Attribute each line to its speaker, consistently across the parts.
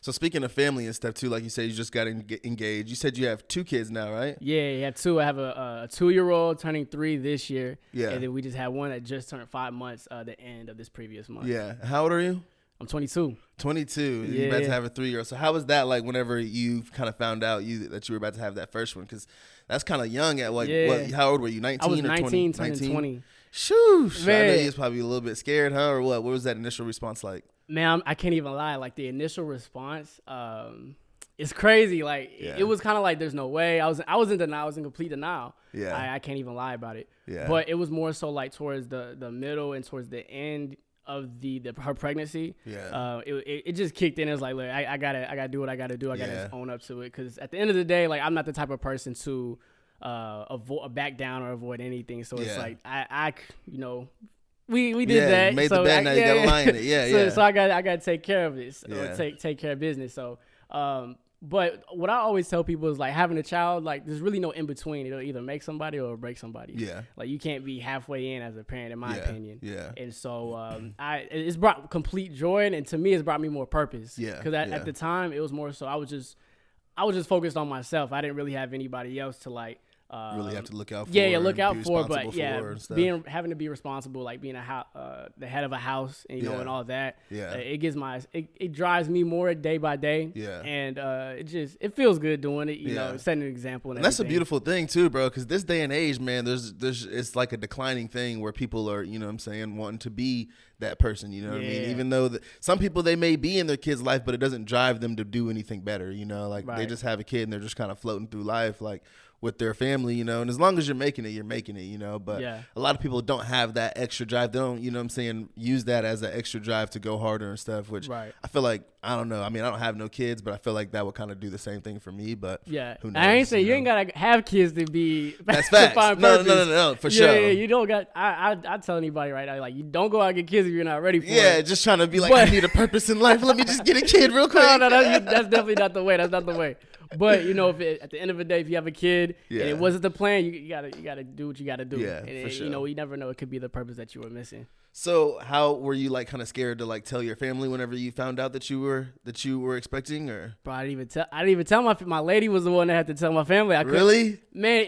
Speaker 1: So speaking of family and stuff too, like you said, you just got engaged. You said you have 2 kids now, right?
Speaker 2: Yeah, 2. I have a 2-year-old turning 3 this year.
Speaker 1: Yeah.
Speaker 2: And then we just had one that just turned 5 months the end of this previous month.
Speaker 1: Yeah. How old are you?
Speaker 2: I'm 22.
Speaker 1: 22.
Speaker 2: Yeah.
Speaker 1: You're about to have a 3-year-old. So how was that like whenever you kind of found out that you were about to have that first one? Because that's kind of young at what, how old were you, 19
Speaker 2: I was
Speaker 1: or
Speaker 2: 19,
Speaker 1: 20?
Speaker 2: turning 20.
Speaker 1: Shoosh.
Speaker 2: Man.
Speaker 1: I know you was probably a little bit scared, huh? Or what? What was that initial response like?
Speaker 2: Man, I can't even lie. Like, the initial response, it's crazy. Like, it was kind of like, there's no way. I was in denial. I was in complete denial.
Speaker 1: Yeah.
Speaker 2: I can't even lie about it.
Speaker 1: Yeah.
Speaker 2: But it was more so like towards the middle and towards the end of her pregnancy.
Speaker 1: Yeah.
Speaker 2: It just kicked in. It was like, look, I gotta do what I gotta do. I gotta own up to it. Because at the end of the day, like, I'm not the type of person to back down or avoid anything. So it's like I you know. We did that.
Speaker 1: You made
Speaker 2: so
Speaker 1: the bed, now you gotta lie in it. Yeah,
Speaker 2: so I got to take care of this,
Speaker 1: Yeah.
Speaker 2: or take care of business. So, but what I always tell people is, like, having a child, like, there's really no in between. It'll either make somebody or break somebody.
Speaker 1: Yeah.
Speaker 2: Like, you can't be halfway in as a parent, in my opinion.
Speaker 1: Yeah.
Speaker 2: And so, it's brought complete joy, and to me, it's brought me more purpose.
Speaker 1: Yeah.
Speaker 2: Because at the time, it was more so I was just focused on myself. I didn't really have anybody else to, like,
Speaker 1: really have to look out for.
Speaker 2: Look out for, but having to be responsible, like being the head of a house, and, you know, and all that.
Speaker 1: Yeah.
Speaker 2: It drives me more day by day.
Speaker 1: Yeah.
Speaker 2: And it feels good doing it, you know, setting an example. And
Speaker 1: that's a beautiful thing too, bro. Because this day and age, man, there's it's like a declining thing where people are, you know what I'm saying, wanting to be that person, you know what I mean? Even though some people, they may be in their kid's life, but it doesn't drive them to do anything better, you know? Like, they just have a kid and they're just kind of floating through life, like, with their family, you know, and as long as you're making it, you know, but a lot of people don't have that extra drive. They don't, you know what I'm saying, use that as an extra drive to go harder and stuff, which I feel like, I don't know. I mean, I don't have no kids, but I feel like that would kind of do the same thing for me, but who knows?
Speaker 2: I ain't saying you ain't got to have kids to be
Speaker 1: that's facts. No, for sure.
Speaker 2: Yeah, you don't got, I tell anybody right now, like, you don't go out and get kids if you're not ready for it.
Speaker 1: Yeah, just trying to be like, I need a purpose in life. Let me just get a kid real quick.
Speaker 2: No, that's definitely not the way. That's not the way. But, you know, at the end of the day, if you have a kid and it wasn't the plan, you gotta do what you gotta do.
Speaker 1: Yeah,
Speaker 2: and
Speaker 1: for sure.
Speaker 2: You know, you never know. It could be the purpose that you were missing.
Speaker 1: So how were you, like, kind of scared to, like, tell your family whenever you found out that you were expecting, or?
Speaker 2: Bro, I didn't even tell my lady was the one that had to tell my family.
Speaker 1: Really?
Speaker 2: Man,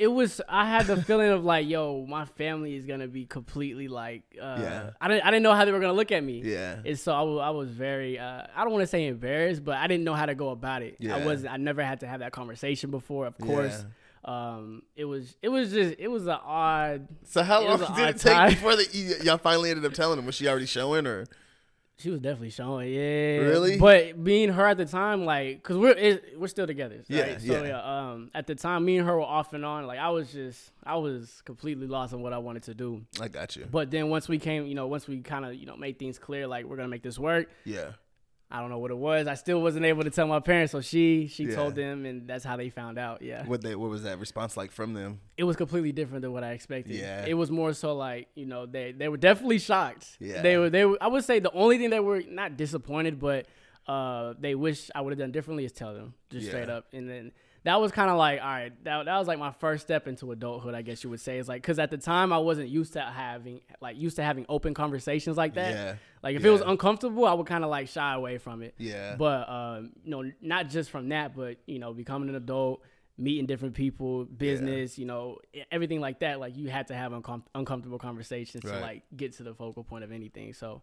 Speaker 2: I had the feeling of, like, yo, my family is gonna be completely, like, I didn't know how they were gonna look at me. Yeah. And so I was very I don't want to say embarrassed, but I didn't know how to go about it. Yeah. I never had to have that conversation before, of course. It was an odd.
Speaker 1: So how long did it take before y'all finally ended up telling him? Was she already showing, or?
Speaker 2: She was definitely showing, yeah.
Speaker 1: Really?
Speaker 2: But being her at the time, like, cause we're still together, right? At the time, me and her were off and on. Like, I was completely lost on what I wanted to do.
Speaker 1: I got you.
Speaker 2: But then once we kind of, made things clear, like, we're gonna make this work.
Speaker 1: Yeah.
Speaker 2: I don't know what it was. I still wasn't able to tell my parents, so she told them, and that's how they found out. Yeah.
Speaker 1: What was that response like from them?
Speaker 2: It was completely different than what I expected.
Speaker 1: Yeah.
Speaker 2: It was more so like, you know, they were definitely shocked.
Speaker 1: Yeah.
Speaker 2: They were. I would say the only thing they were not disappointed, but they wish I would have done differently is tell them just straight up. And then that was kind of like, all right, that was like my first step into adulthood, I guess you would say. It's like, because at the time I wasn't used to having open conversations like that. Yeah. Like, if it was uncomfortable, I would kind of, like, shy away from it. Yeah. But, you know, not just from that, but, you know, becoming an adult, meeting different people, business, you know, everything like that. Like, you had to have uncomfortable conversations to, like, get to the focal point of anything. So.